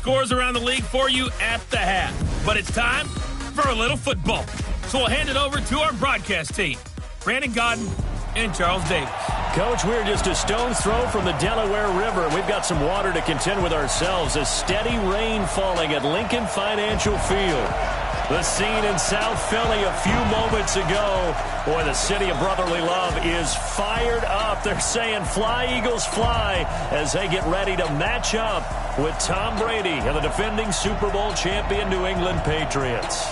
scores around the league for you at the half. But it's time for a little football. So we'll hand it over to our broadcast team, Brandon Godden and Charles Davis. Coach, we're just a stone's throw from the Delaware River. We've got some water to contend with ourselves. A steady rain falling at Lincoln Financial Field. The scene in South Philly a few moments ago. Boy, the city of brotherly love is fired up. They're saying, fly, Eagles, fly, as they get ready to match up with Tom Brady and the defending Super Bowl champion New England Patriots.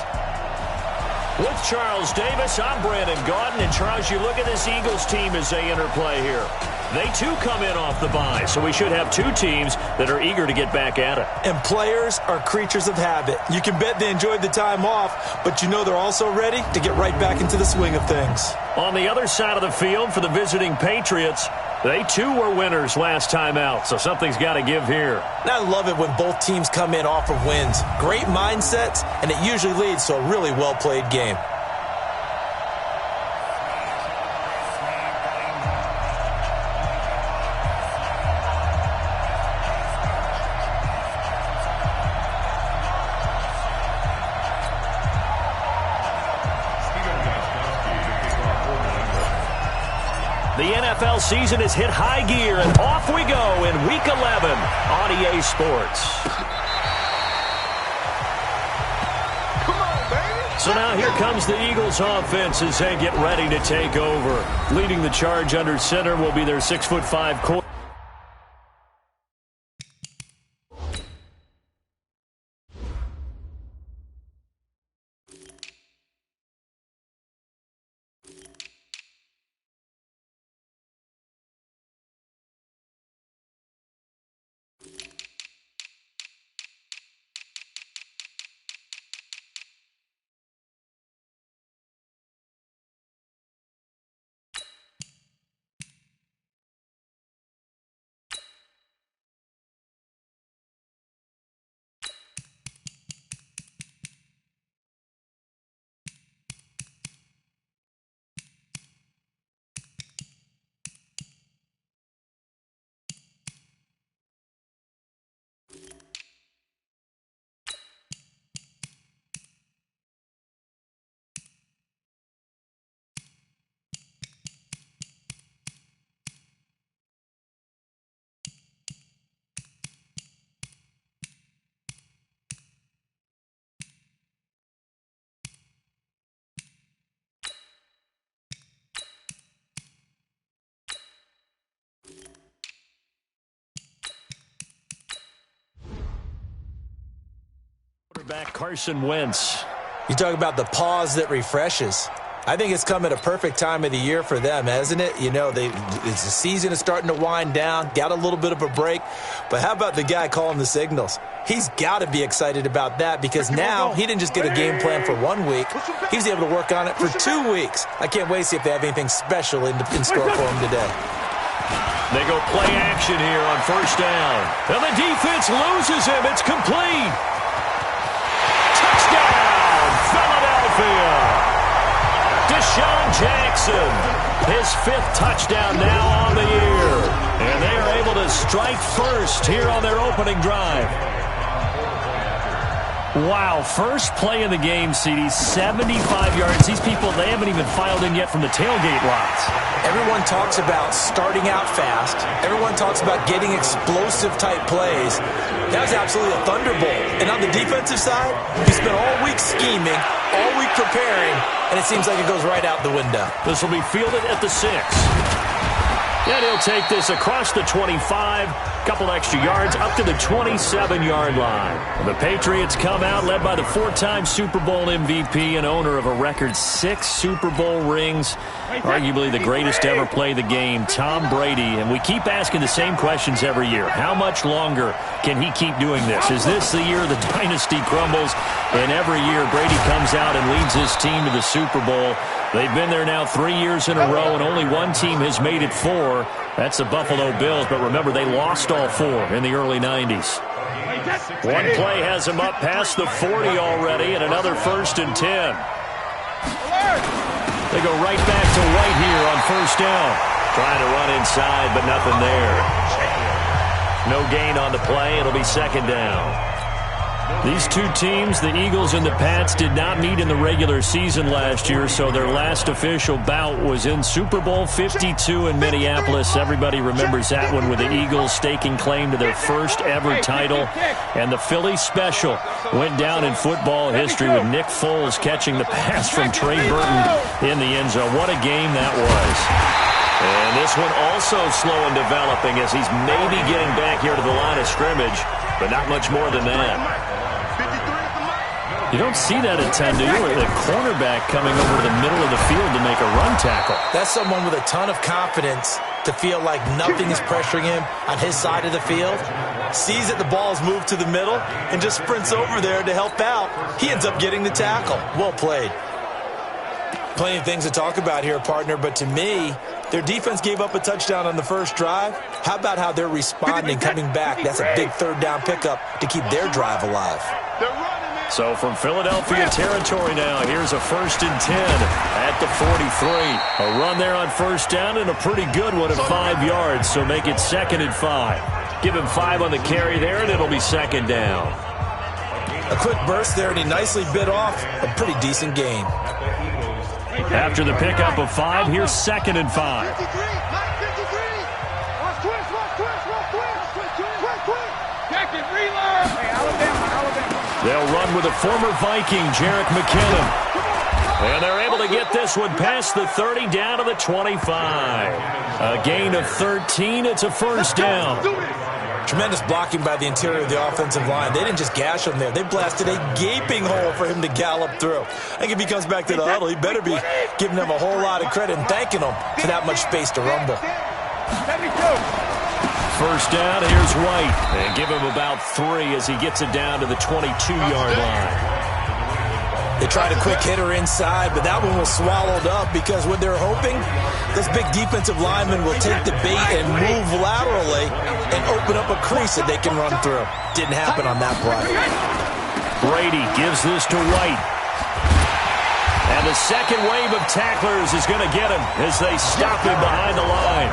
With Charles Davis, I'm Brandon Godden. And, Charles, you look at this Eagles team as they interplay here. They, too, come in off the bye, so we should have two teams that are eager to get back at it. And players are creatures of habit. You can bet they enjoyed the time off, but you know they're also ready to get right back into the swing of things. On the other side of the field for the visiting Patriots, they, too, were winners last time out, so something's got to give here. And I love it when both teams come in off of wins. Great mindsets, and it usually leads to a really well-played game. The NFL season has hit high gear, and off we go in Week 11 on EA Sports. Come on, baby. So now here comes the Eagles offense as they get ready to take over. Leading the charge under center will be their 6'5" quarterback. Quarterback Carson Wentz. You talk about the pause that refreshes. I think it's come at a perfect time of the year for them, hasn't it? You know, the season is starting to wind down, got a little bit of a break. But how about the guy calling the signals? He's got to be excited about that because now he didn't just get a game plan for 1 week. He was able to work on it for 2 weeks. I can't wait to see if they have anything special in store for him today. They go play action here on first down. And the defense loses him. It's complete. Touchdown, Philadelphia. Deshaun Jackson, his 5th touchdown now on the year. And they are able to strike first here on their opening drive. Wow, first play of the game, CD, 75 yards. These people, they haven't even filed in yet from the tailgate lots. Everyone talks about starting out fast. Everyone talks about getting explosive-type plays. That was absolutely a thunderbolt. And on the defensive side, you spent all week scheming, all week preparing, and it seems like it goes right out the window. This will be fielded at the 6. And he'll take this across the 25, couple extra yards, up to the 27-yard line. And the Patriots come out led by the 4-time Super Bowl MVP and owner of a record 6 Super Bowl rings, arguably the greatest to ever play the game, Tom Brady. And we keep asking the same questions every year. How much longer can he keep doing this? Is this the year the dynasty crumbles? And every year Brady comes out and leads his team to the Super Bowl. They've been there now 3 years in a row, and only one team has made it 4. That's the Buffalo Bills. But remember, they lost all 4 in the early 90s. One play has them up past the 40 already, and another 1st and 10. They go right back to White here on first down. Trying to run inside, but nothing there. No gain on the play. It'll be 2nd down. These two teams, the Eagles and the Pats, did not meet in the regular season last year, so their last official bout was in Super Bowl 52 in Minneapolis. Everybody remembers that one with the Eagles staking claim to their first ever title. And the Philly special went down in football history with Nick Foles catching the pass from Trey Burton in the end zone. What a game that was. And this one also slow in developing as he's maybe getting back here to the line of scrimmage, but not much more than that. You don't see that a ton, do you? Or the cornerback coming over to the middle of the field to make a run tackle. That's someone with a ton of confidence to feel like nothing is pressuring him on his side of the field. Sees that the ball is moved to the middle and just sprints over there to help out. He ends up getting the tackle. Well played. Plenty of things to talk about here, partner, but to me, their defense gave up a touchdown on the first drive. How about how they're responding, coming back? That's a big third down pickup to keep their drive alive. So from Philadelphia territory now, here's a 1st and 10 at the 43. A run there on first down and a pretty good one at 5 yards, so make it 2nd and 5. Give him 5 on the carry there, and it'll be 2nd down. A quick burst there, and he nicely bit off a pretty decent gain. After the pickup of 5, here's 2nd and 5. They'll run with a former Viking, Jerick McKinnon. And they're able to get this one past the 30 down to the 25. A gain of 13. It's a first down. Tremendous blocking by the interior of the offensive line. They didn't just gash him there. They blasted a gaping hole for him to gallop through. I think if he comes back to the huddle, he better be giving them a whole lot of credit and thanking them for that much space to rumble. First down, here's White. And give him about 3 as he gets it down to the 22-yard line. They tried a quick hitter inside, but that one was swallowed up because what they're hoping, this big defensive lineman will take the bait and move laterally and open up a crease that they can run through. Didn't happen on that play. Brady gives this to White. And the second wave of tacklers is going to get him as they stop him behind the line.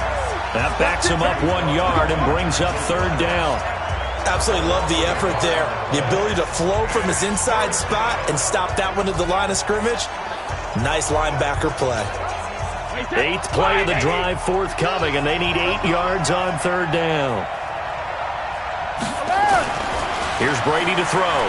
That backs him up 1 yard and brings up 3rd down. Absolutely love the effort there. The ability to flow from his inside spot and stop that one at the line of scrimmage. Nice linebacker play. 8th play of the drive forthcoming, and they need 8 yards on 3rd down. Here's Brady to throw.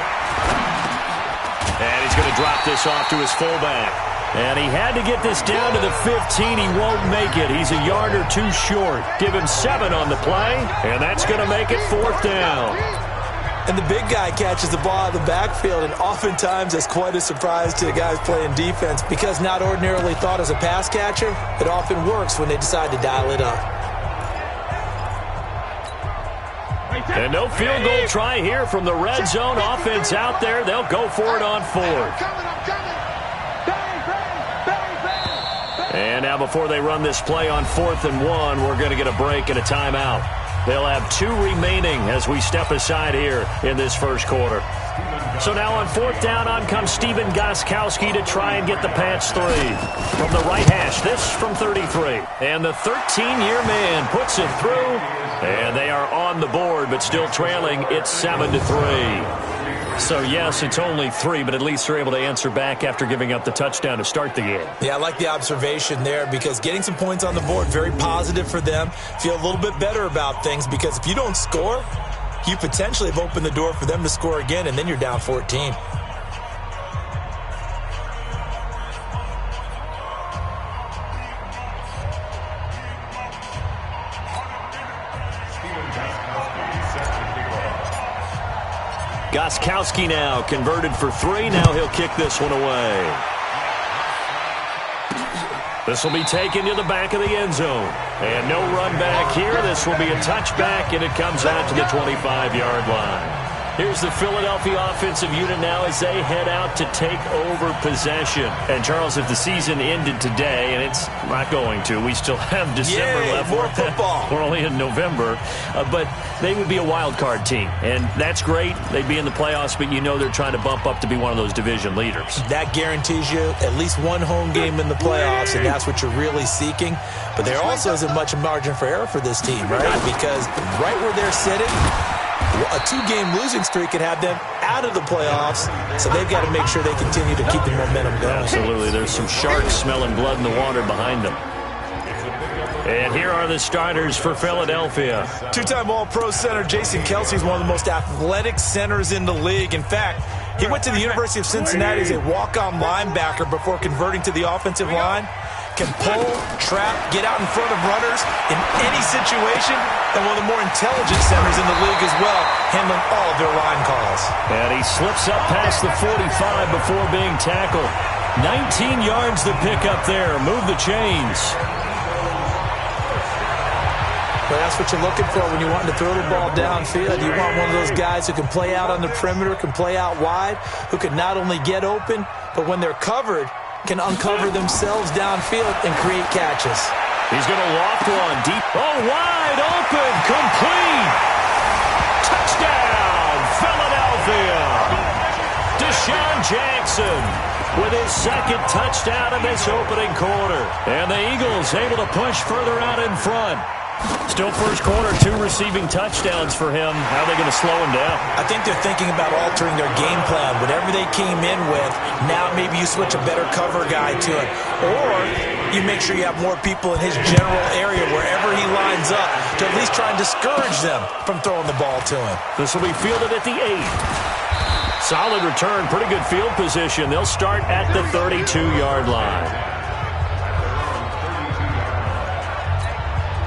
And he's going to drop this off to his fullback. And he had to get this down to the 15. He won't make it. He's a yard or 2 short. Give him 7 on the play, and that's going to make it 4th down. And the big guy catches the ball out of the backfield, and oftentimes that's quite a surprise to the guys playing defense because not ordinarily thought as a pass catcher, it often works when they decide to dial it up. And no field goal try here from the red zone offense out there. They'll go for it on 4th. And now before they run this play on 4th and 1, we're going to get a break and a timeout. They'll have 2 remaining as we step aside here in this first quarter. So now on 4th down, on comes Stephen Gostkowski to try and get the Pats 3. From the right hash, this from 33. And the 13-year man puts it through. And they are on the board, but still trailing. It's 7-3. So, yes, it's only 3, but at least they're able to answer back after giving up the touchdown to start the game. Yeah, I like the observation there because getting some points on the board, very positive for them. Feel a little bit better about things because if you don't score, you potentially have opened the door for them to score again, and then you're down 14. Gostkowski now converted for 3. Now he'll kick this one away. This will be taken to the back of the end zone. And no run back here. This will be a touchback, and it comes out to the 25-yard line. Here's the Philadelphia offensive unit now as they head out to take over possession. And, Charles, if the season ended today, and it's not going to, we still have December left. More football. We're only in November. But they would be a wild card team, and that's great. They'd be in the playoffs, but you know they're trying to bump up to be one of those division leaders. That guarantees you at least one home game in the playoffs, and that's what you're really seeking. But there also isn't much margin for error for this team, right? Because right where they're sitting, A 2-game losing streak could have them out of the playoffs, so they've got to make sure they continue to keep the momentum going. Absolutely. There's some sharks smelling blood in the water behind them. And here are the starters for Philadelphia. Two-time All-Pro center Jason Kelce is one of the most athletic centers in the league. In fact, he went to the University of Cincinnati as a walk-on linebacker before converting to the offensive line. Can pull, trap, get out in front of runners in any situation, and one of the more intelligent centers in the league as well, handling all of their line calls. And he slips up past the 45 before being tackled. 19 yards to pick up there. Move the chains. Well, that's what you're looking for when you're wanting to throw the ball downfield. You want one of those guys who can play out on the perimeter, can play out wide, who can not only get open, but when they're covered, can uncover themselves downfield and create catches. He's going to loft one deep. Oh, wide open, complete. Touchdown, Philadelphia. Deshaun Jackson with his second touchdown in this opening quarter. And the Eagles able to push further out in front. Still first quarter, 2 receiving touchdowns for him. How are they going to slow him down? I think they're thinking about altering their game plan. Whatever they came in with, now maybe you switch a better cover guy to it. Or you make sure you have more people in his general area wherever he lines up to at least try and discourage them from throwing the ball to him. This will be fielded at the 8. Solid return, pretty good field position. They'll start at the 32-yard line.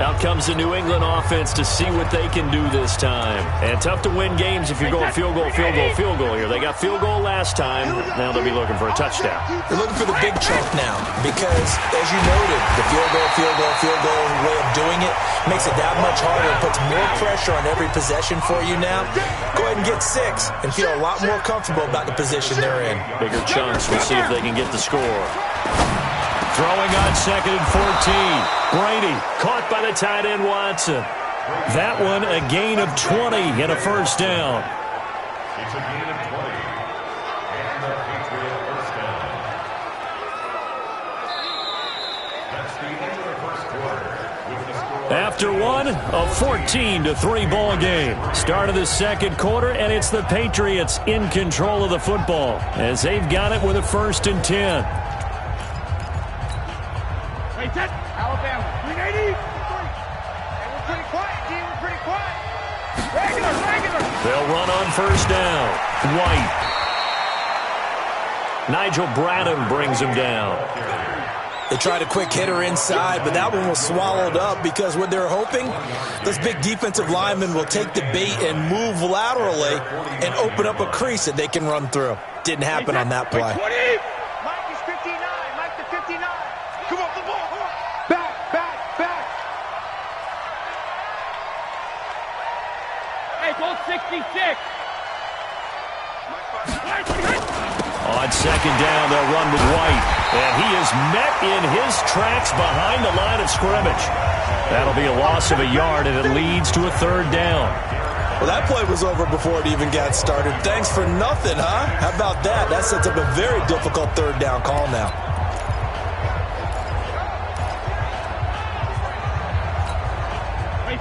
Out comes the New England offense to see what they can do this time. And tough to win games if you're going field goal here. They got field goal last time. Now they'll be looking for a touchdown. They're looking for the big chunk now because, as you noted, the field goal way of doing it makes it that much harder. It puts more pressure on every possession for you now. Go ahead and get 6 and feel a lot more comfortable about the position they're in. Bigger chunks. We'll see if they can get the score. Throwing on 2nd and 14. Brady caught by the tight end Watson. That one a gain of 20 and a first down. It's a gain of 20 and the Patriot first down. That's the end of the first quarter with the score. After one, a 14-3 ball game. Start of the second quarter, and it's the Patriots in control of the football as they've got it with a 1st and 10. Alabama, 380. We're pretty quiet, team. We're pretty quiet. Regular. They'll run on first down. White. Nigel Bradham brings him down. They tried a quick hitter inside, but that one was swallowed up because what they're hoping, those big defensive linemen will take the bait and move laterally and open up a crease that they can run through. Didn't happen on that play. Mike is 59. Mike to 59. Come on, the ball. Back. Hey, ball 66. On second down, they'll run with White. And he is met in his tracks behind the line of scrimmage. That'll be a loss of a yard, and it leads to a 3rd down. Well, that play was over before it even got started. Thanks for nothing, huh? How about that? That sets up a very difficult 3rd down call now.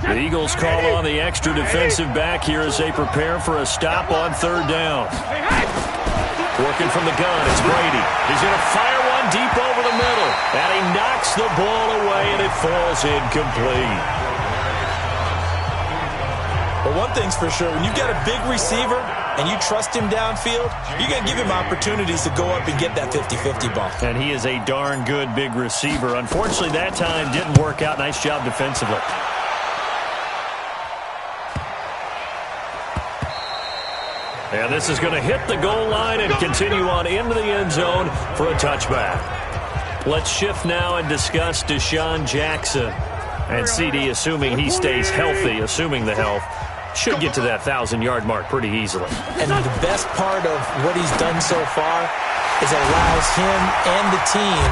The Eagles call on the extra defensive back here as they prepare for a stop on 3rd down. Working from the gun, it's Brady. He's going to fire one deep over the middle. And he knocks the ball away, and it falls incomplete. But one thing's for sure, when you've got a big receiver and you trust him downfield, you're going to give him opportunities to go up and get that 50-50 ball. And he is a darn good big receiver. Unfortunately, that time didn't work out. Nice job defensively. And this is going to hit the goal line and continue on into the end zone for a touchback. Let's shift now and discuss Deshaun Jackson. And CD, assuming he stays healthy, assuming the health, should get to that 1,000-yard mark pretty easily. And the best part of what he's done so far is allows him and the team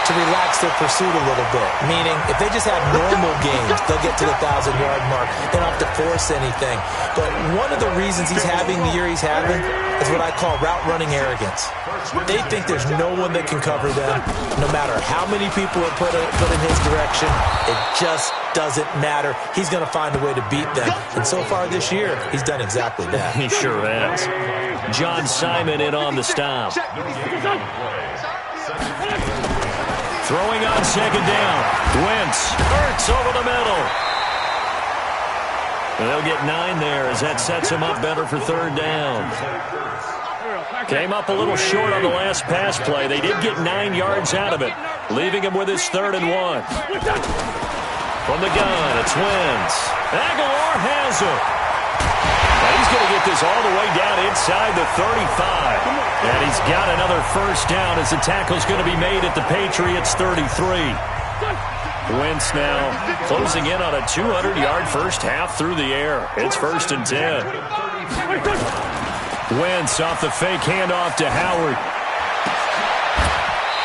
to relax their pursuit a little bit, meaning if they just have normal games, they'll get to the 1,000-yard mark. They don't have to force anything. But one of the reasons he's having the year he's having is what I call route-running arrogance. They think there's no one that can cover them. No matter how many people are put in his direction, it just doesn't matter. He's going to find a way to beat them. And so far this year, he's done exactly that. He sure has. John Simon in on the stop. Throwing on second down. Wentz. Hurts over the middle. And they'll get 9 there as that sets him up better for third down. Came up a little short on the last pass play. They did get 9 yards out of it, leaving him with his 3rd and 1. From the gun, it's Wentz. Aguilar has it. Now he's going to get this all the way down inside the 35. And he's got another first down as the tackle's going to be made at the Patriots' 33. Wentz now closing in on a 200-yard first half through the air. It's 1st and 10. Wentz off the fake handoff to Howard.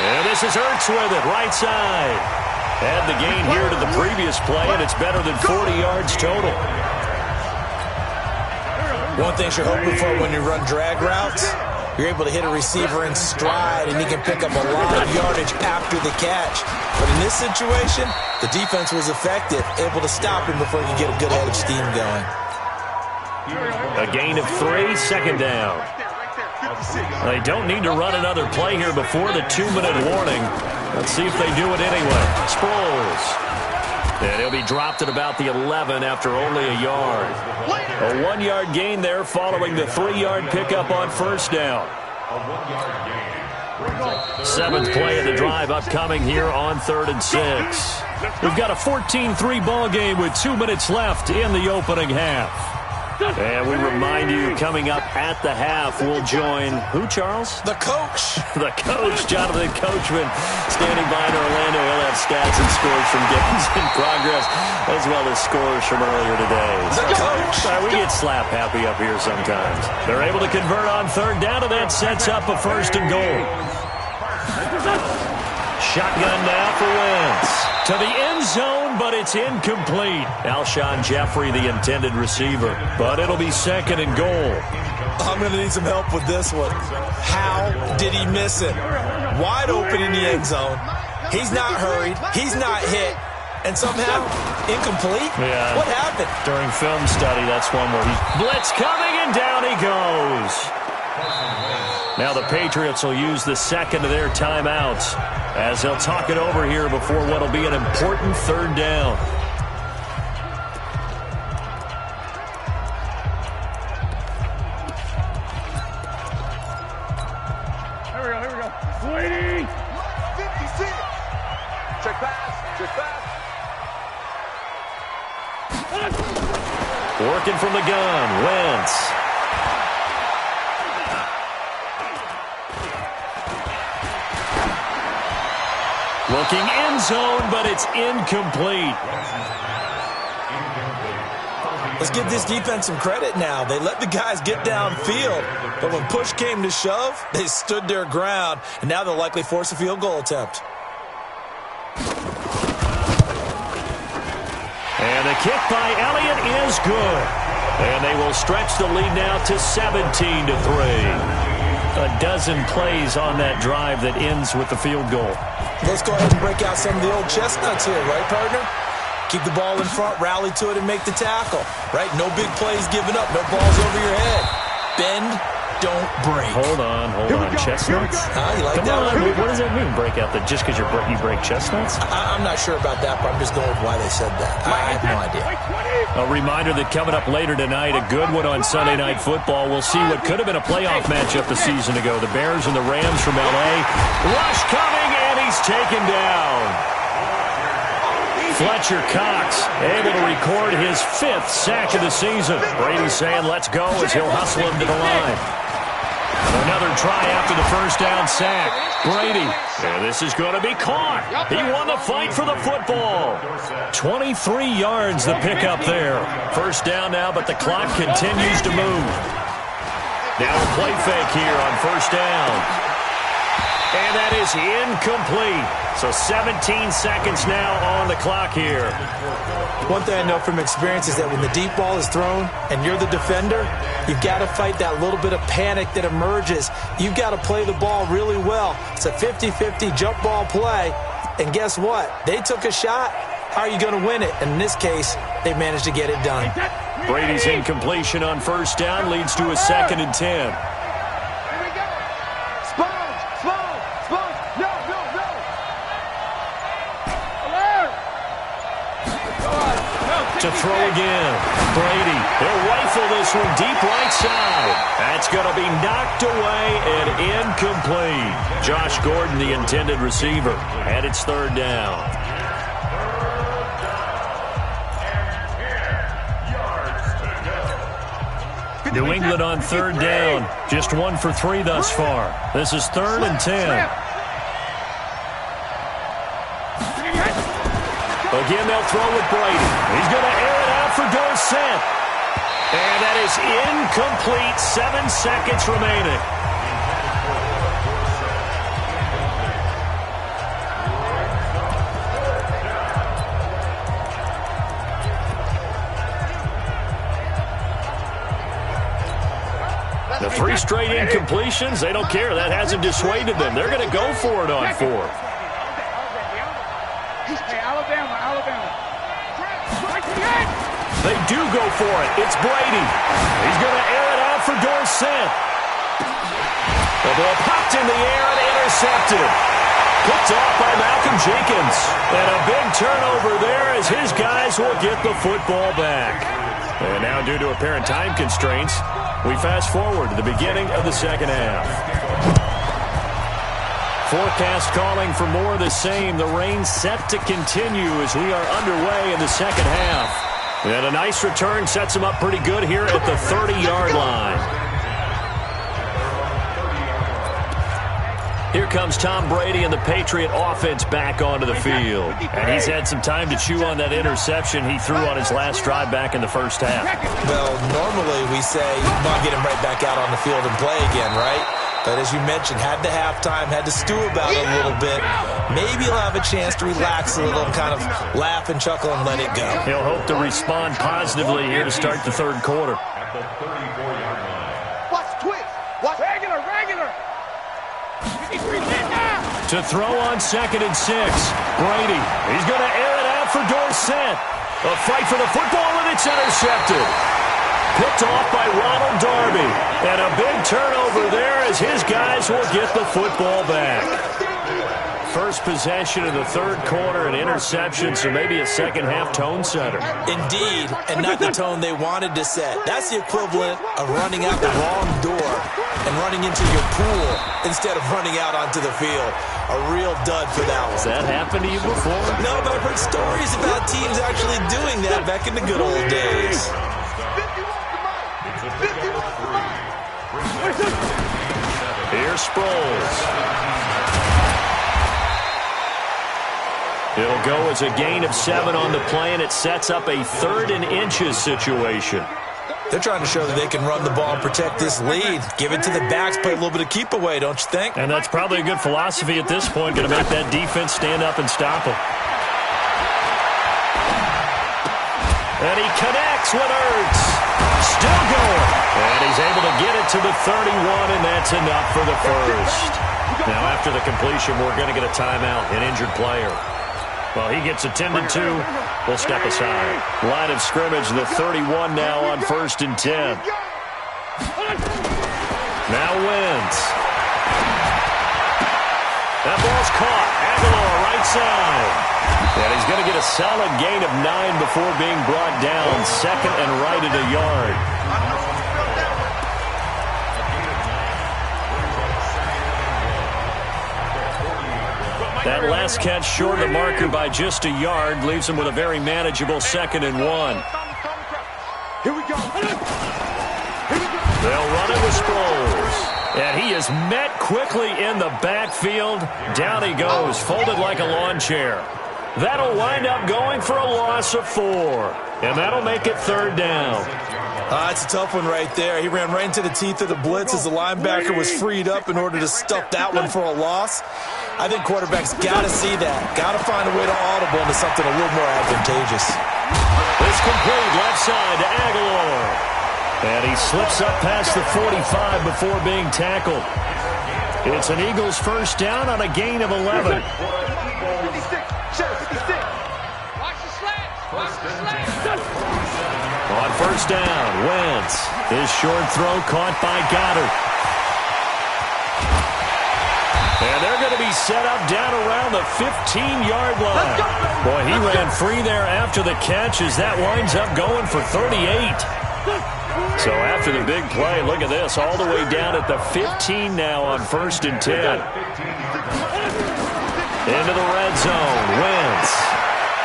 And this is Ertz with it, right side. Add the gain here to the previous play, and it's better than 40 yards total. One thing you're hoping for when you run drag routes, you're able to hit a receiver in stride, and he can pick up a lot of yardage after the catch. But in this situation, the defense was effective, able to stop him before he could get a good head of steam going. A gain of 3, second down. They don't need to run another play here before the 2-minute warning. Let's see if they do it anyway. Sproles. And he'll be dropped at about the 11 after only a yard. A 1-yard gain there following the 3-yard pickup on first down. 7th play of the drive upcoming here on 3rd and 6. We've got a 14-3 ball game with 2 minutes left in the opening half. And we remind you, coming up at the half, we'll join who, Charles? The coach. The coach, Jonathan Coachman, standing by in Orlando. He'll have stats and scores from games in progress, as well as scores from earlier today. The coach. We get slap happy up here sometimes. They're able to convert on third down, and that sets up a 1st and goal. Shotgun now for Wentz. To the end zone, but it's incomplete. Alshon Jeffrey, the intended receiver. But it'll be 2nd and goal. I'm going to need some help with this one. How did he miss it? Wide open in the end zone. He's not hurried. He's not hit. And somehow, incomplete? Yeah. What happened? During film study, that's one where he's blitz coming, and down he goes. Now the Patriots will use the 2nd of their timeouts as they'll talk it over here before what'll be an important 3rd down. Here we go. Waiting. 56. Check pass. Working from the gun, Wentz. Looking end zone, but it's incomplete. Let's give this defense some credit now. They let the guys get downfield, but when push came to shove, they stood their ground, and now they'll likely force a field goal attempt. And the kick by Elliott is good. And they will stretch the lead now to 17-3. A dozen plays on that drive that ends with the field goal. Let's go ahead and break out some of the old chestnuts here, right, partner? Keep the ball in front, rally to it, and make the tackle, right? No big plays given up, no balls over your head. Bend, don't break. Hold on. Chestnuts? You like Come that on, one? what does that mean, break out? That just because you break chestnuts? I'm not sure about that, but I'm just going with why they said that. I have no idea. A reminder that coming up later tonight, a good one on Sunday Night Football. We'll see what could have been a playoff matchup a season ago. The Bears and the Rams from L.A. Rush coming, and he's taken down. Fletcher Cox able to record his 5th sack of the season. Brady saying let's go as he'll hustle him to the line. Another try after the first down sack. Brady. And this is going to be caught. He won the fight for the football. 23 yards the pickup there. First down now, but the clock continues to move. Now a play fake here on first down. And that is incomplete. So 17 seconds now on the clock here. One thing I know from experience is that when the deep ball is thrown and you're the defender, you've got to fight that little bit of panic that emerges. You've got to play the ball really well. It's a 50-50 jump ball play. And guess what? They took a shot. How are you going to win it? And in this case, they managed to get it done. Brady's incompletion on first down leads to a 2nd and 10. To throw again. Brady, he'll rifle this one deep right side. That's going to be knocked away and incomplete. Josh Gordon, the intended receiver. And it's 3rd down. New England on 3rd down. Just 1 for 3 thus far. This is 3rd and 10. Again, they'll throw with Brady. He's going to air it out for Dorsett. And that is incomplete. 7 seconds remaining. The 3 straight incompletions, they don't care. That hasn't dissuaded them. They're going to go for it on 4th. They do go for it. It's Brady. He's going to air it out for Dorsett. The ball popped in the air and intercepted. Picked off by Malcolm Jenkins. And a big turnover there as his guys will get the football back. And now, due to apparent time constraints, we fast forward to the beginning of the 2nd half. Forecast calling for more of the same. The rain set to continue as we are underway in the 2nd half. And a nice return sets him up pretty good here at the 30-yard line. Here comes Tom Brady and the Patriot offense back onto the field. And he's had some time to chew on that interception he threw on his last drive back in the first half. Well, normally we say, come on, get him right back out on the field and play again, right? But as you mentioned, had the halftime, had to stew about it a little bit. Maybe he'll have a chance to relax a little, kind of laugh and chuckle and let it go. He'll hope to respond positively here to start the 3rd quarter. Watch twist. Watch regular. To throw on 2nd and 6. Brady, he's going to air it out for Dorsett. A fight for the football, and it's intercepted. Picked off by Ronald Darby. And a big turnover there as his guys will get the football back. First possession of the 3rd quarter, an interception, so maybe a 2nd half tone setter. Indeed, and not the tone they wanted to set. That's the equivalent of running out the wrong door and running into your pool instead of running out onto the field. A real dud for that one. Has that happened to you before? No, but I've heard stories about teams actually doing that back in the good old days. Here's Sproles. It'll go as a gain of 7 on the play, and it sets up a 3rd and inches situation. They're trying to show that they can run the ball and protect this lead. Give it to the backs, play a little bit of keep away, don't you think? And that's probably a good philosophy at this point, going to make that defense stand up and stop them. And he connects with Ertz. Still going. And he's able to get it to the 31, and that's enough for the first. Now, after the completion, we're going to get a timeout, an injured player. Well, he gets attended to. We'll step aside. Line of scrimmage, the 31 now on 1st and 10. Now Wentz. That ball's caught. Aguilar, right side. And he's going to get a solid gain of 9 before being brought down. 2nd and right at a yard. That last catch short of the marker by just a yard leaves him with a very manageable 2nd and 1. Here we go. They'll run it with Sproles. And he is met quickly in the backfield. Down he goes, folded like a lawn chair. That'll wind up going for a loss of 4. And that'll make it 3rd down. It's a tough one right there. He ran right into the teeth of the blitz as the linebacker was freed up in order to stuff that one for a loss. I think quarterbacks got to see that. Got to find a way to audible into something a little more advantageous. It's complete left side to Aguilar. And he slips up past the 45 before being tackled. It's an Eagles first down on a gain of 11. 56. Watch the slants. On first down, Wentz. His short throw caught by Goddard. And they're going to be set up down around the 15-yard line. Boy, he ran free there after the catch as that winds up going for 38. So after the big play, look at this, all the way down at the 15 now on first and 10. Into the red zone, Wentz.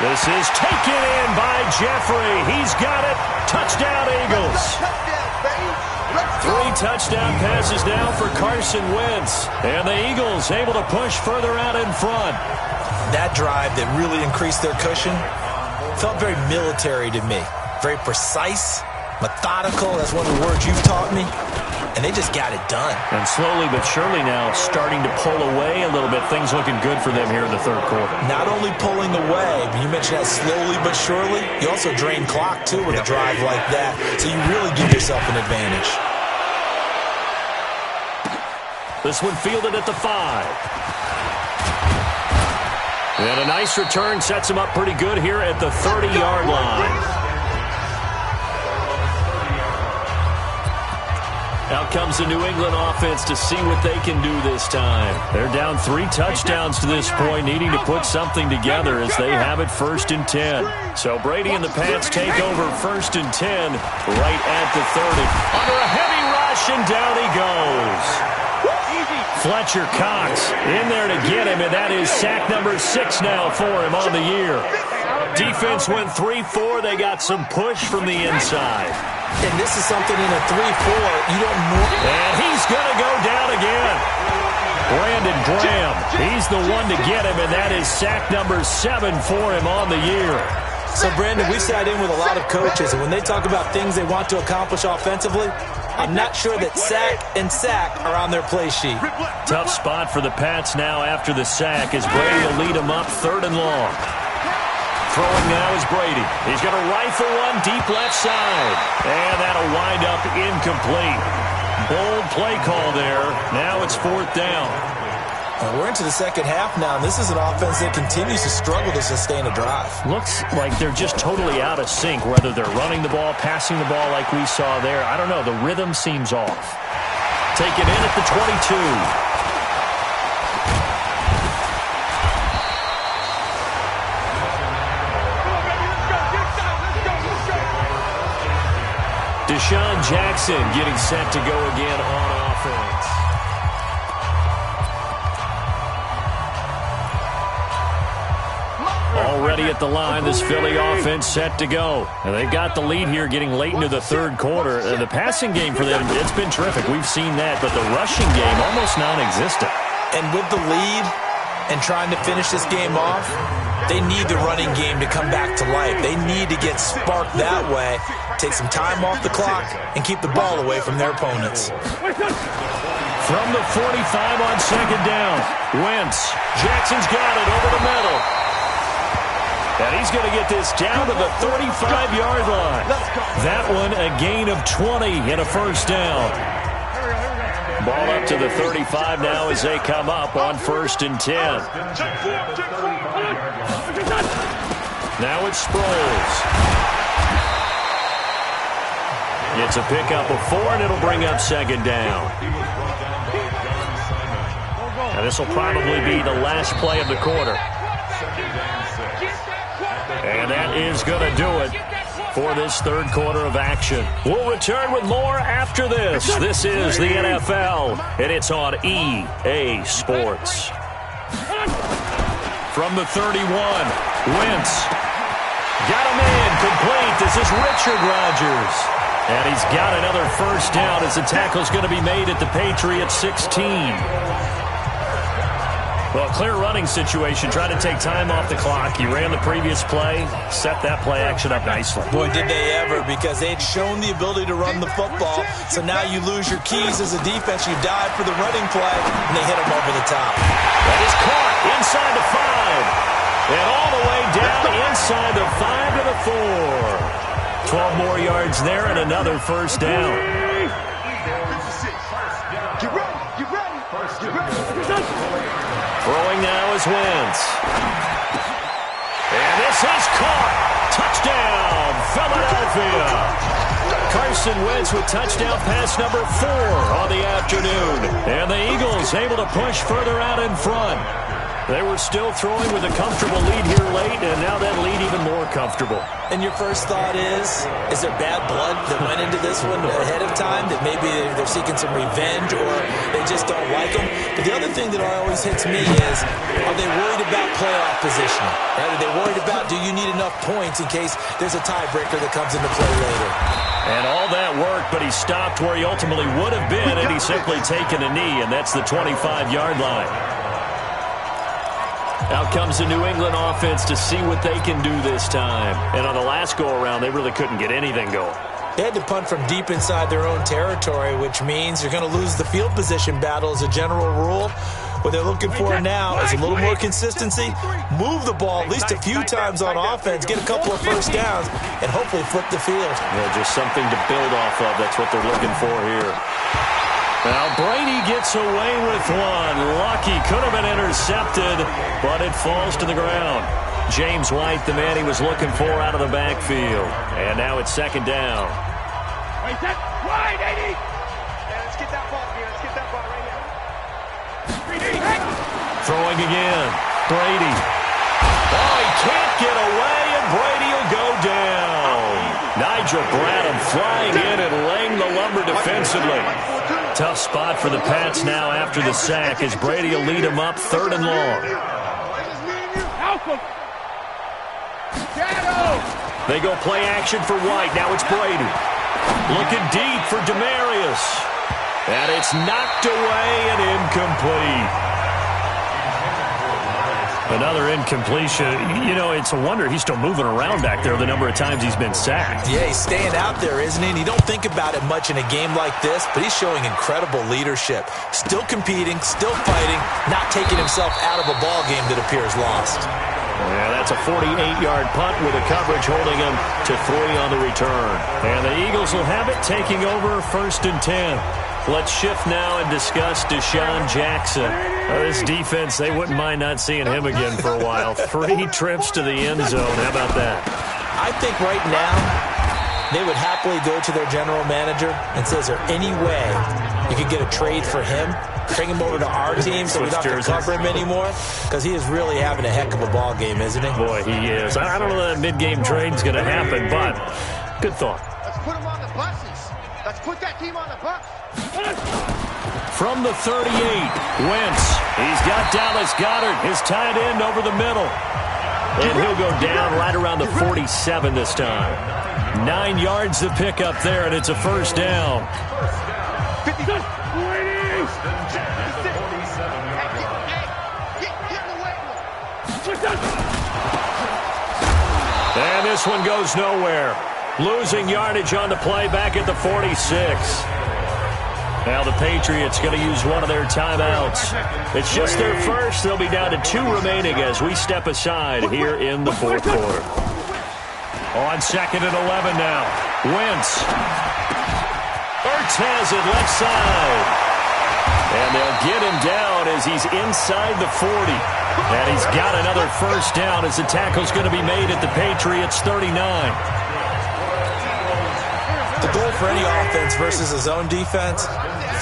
This is taken in by Jeffrey. He's got it. Touchdown, Eagles. 3 touchdown passes now for Carson Wentz. And the Eagles able to push further out in front. That drive that really increased their cushion felt very military to me. Very precise, methodical. That's one of the words you've taught me. And they just got it done. And slowly but surely now starting to pull away a little bit. Things looking good for them here in the third quarter. Not only pulling away, but you mentioned that slowly but surely. You also drain clock, too, with a drive like that. So you really give yourself an advantage. This one fielded at the 5. And a nice return sets him up pretty good here at the 30-yard line. Out comes the New England offense to see what they can do this time. They're down 3 touchdowns to this point, needing to put something together as they have it first and 10. So Brady and the Pats take over first and 10 right at the 30. Under a heavy rush, and down he goes. Fletcher Cox in there to get him, and that is sack number 6 now for him on the year. Defense went 3-4. They got some push from the inside. And this is something in a 3-4 you don't know. And he's going to go down again. Brandon Graham, he's the one to get him, and that is sack number 7 for him on the year. So, Brandon, we sat in with a lot of coaches, and when they talk about things they want to accomplish offensively, I'm not sure that sack and sack are on their play sheet. Tough spot for the Pats now after the sack as Brady will lead them up 3rd and long. Throwing now is Brady. He's going to rifle one deep left side. And that'll wind up incomplete. Bold play call there. Now it's 4th down. We're into the second half now, and this is an offense that continues to struggle to sustain a drive. Looks like they're just totally out of sync, whether they're running the ball, passing the ball like we saw there. I don't know. The rhythm seems off. Taken in at the 22. Deshaun Jackson getting set to go again on offense. Already at the line, this Philly offense set to go. And they've got the lead here getting late into the 3rd quarter. The passing game for them, it's been terrific. We've seen that, but the rushing game almost non-existent. And with the lead and trying to finish this game off, they need the running game to come back to life. They need to get sparked that way, take some time off the clock, and keep the ball away from their opponents. From the 45 on 2nd down, Wentz. Jackson's got it over the middle. And he's going to get this down to the 35-yard line. That one a gain of 20 and a first down. Ball up to the 35 now as they come up on 1st and 10. Now it's Sproles. It's a pickup of 4, and it'll bring up 2nd down. And this will probably be the last play of the quarter. And that is going to do it for this 3rd quarter of action. We'll return with more after this. This is the NFL, and it's on EA Sports. From the 31, Wentz. Got him in, complete. This is Richard Rodgers. And he's got another first down as the tackle's going to be made at the Patriots 16. Well, clear running situation. Try to take time off the clock. He ran the previous play, set that play action up nicely. Boy, did they ever, because they had shown the ability to run the football. So now you lose your keys as a defense. You dive for the running play, and they hit him over the top. That is caught inside the 5. And all the way down inside the 5 to the 4. 12 more yards there and another first down. Get ready. Throwing now is Wentz. And this is caught. Touchdown, Philadelphia. Carson Wentz with touchdown pass number 4 on the afternoon. And the Eagles able to push further out in front. They were still throwing with a comfortable lead here late, and now that lead even more comfortable. And your first thought is there bad blood that went into this one ahead of time, that maybe they're seeking some revenge or they just don't like them? But the other thing that always hits me is, are they worried about playoff positioning? Right? Are they worried about, do you need enough points in case there's a tiebreaker that comes into play later? And all that worked, but he stopped where he ultimately would have been, and he's simply taken a knee, and that's the 25-yard line. Out comes the New England offense to see what they can do this time. And on the last go-around, they really couldn't get anything going. They had to punt from deep inside their own territory, which means you're going to lose the field position battle as a general rule. What they're looking for now is a little more consistency, move the ball at least a few times on offense, get a couple of first downs, and hopefully flip the field. Yeah, just something to build off of. That's what they're looking for here. Now Brady gets away with one. Lucky, could have been intercepted, but it falls to the ground. James White, the man he was looking for out of the backfield. And now it's second down. Wait, that's wide, 80. Yeah, let's get that ball here. Let's get that ball right here. Throwing again. Brady. Oh, he can't get away, and Brady will go down. Nigel Bradham flying in and laying the lumber defensively. Tough spot for the Pats now after the sack as Brady will lead him up 3rd and long. They go play action for White. Now it's Brady. Looking deep for Demarius. And it's knocked away and incomplete. Another incompletion. You know, it's a wonder he's still moving around back there the number of times he's been sacked. Yeah, he's staying out there, isn't he? And you don't think about it much in a game like this, but he's showing incredible leadership. Still competing, still fighting, not taking himself out of a ball game that appears lost. Yeah, that's a 48-yard punt with a coverage holding him to 3 on the return. And the Eagles will have it, taking over 1st and 10. Let's shift now and discuss Deshaun Jackson. This defense, they wouldn't mind not seeing him again for a while. 3 trips to the end zone. How about that? I think right now they would happily go to their general manager and say, is there any way you could get a trade for him? Bring him over to our team so we don't have to cover him anymore? Because he is really having a heck of a ball game, isn't he? Boy, he is. I don't know that mid-game trade's going to happen, but good thought. Let's put him on the buses. Let's put that team on the bus. From the 38, Wentz. He's got Dallas Goedert, his tight end, over the middle. And he'll go down right around the 47 this time. 9 yards to pick up there, and it's a first down. And this one goes nowhere. Losing yardage on the play back at the 46. Now the Patriots going to use one of their timeouts. It's just their first. They'll be down to 2 remaining as we step aside here in the 4th quarter. On 2nd and 11 now. Wentz. Ertz has it left side. And they'll get him down as he's inside the 40. And he's got another first down as the tackle's going to be made at the Patriots 39. The goal for any offense versus his own defense,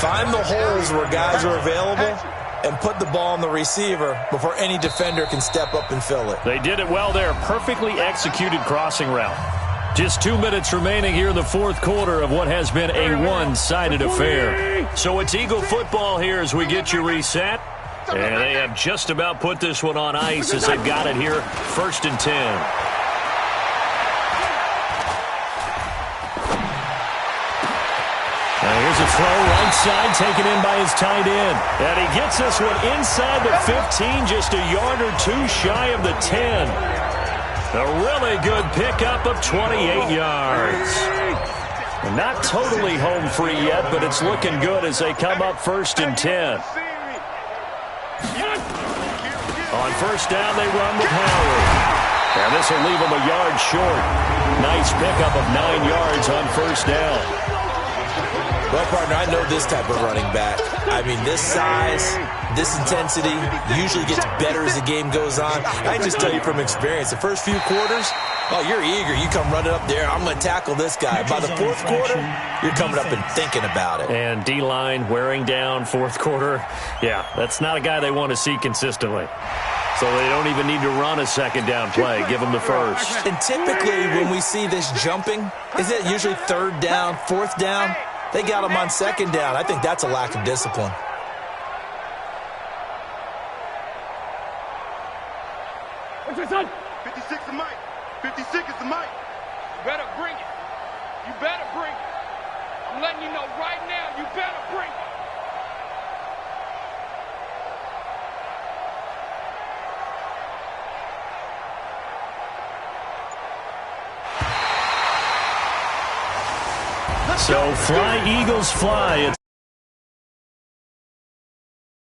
find the holes where guys are available and put the ball on the receiver before any defender can step up and fill it. They did it well there. Perfectly executed crossing route. Just 2 minutes remaining here in the 4th quarter of what has been a one-sided affair. So it's Eagle football here as we get you reset. And they have just about put this one on ice as they've got it here. 1st and 10. Now here's Here's a throw right side, taken in by his tight end. And he gets this one inside the 15, just a yard or two shy of the 10. A really good pickup of 28 yards. Not totally home free yet, but it's looking good as they come up 1st and 10. On 1st down, they run with Howard. And this will leave him a yard short. Nice pickup of 9 yards on 1st down. Well, partner, I know this type of running back. I mean, this size, this intensity usually gets better as the game goes on. I can just tell you from experience, the first few quarters, oh, you're eager. You come running up there, I'm going to tackle this guy. By the 4th quarter, you're coming up and thinking about it. And D-line wearing down 4th quarter. Yeah, that's not a guy they want to see consistently. So they don't even need to run a 2nd down play. Give them the 1st. And typically when we see this jumping, is it usually 3rd down, 4th down? They got him on 2nd down. I think that's a lack of discipline. What's your son? 56 is Mike. 56 is the Mike. You better bring it. You better bring it. I'm letting you know right now, you better bring it. So fly, Eagles, fly.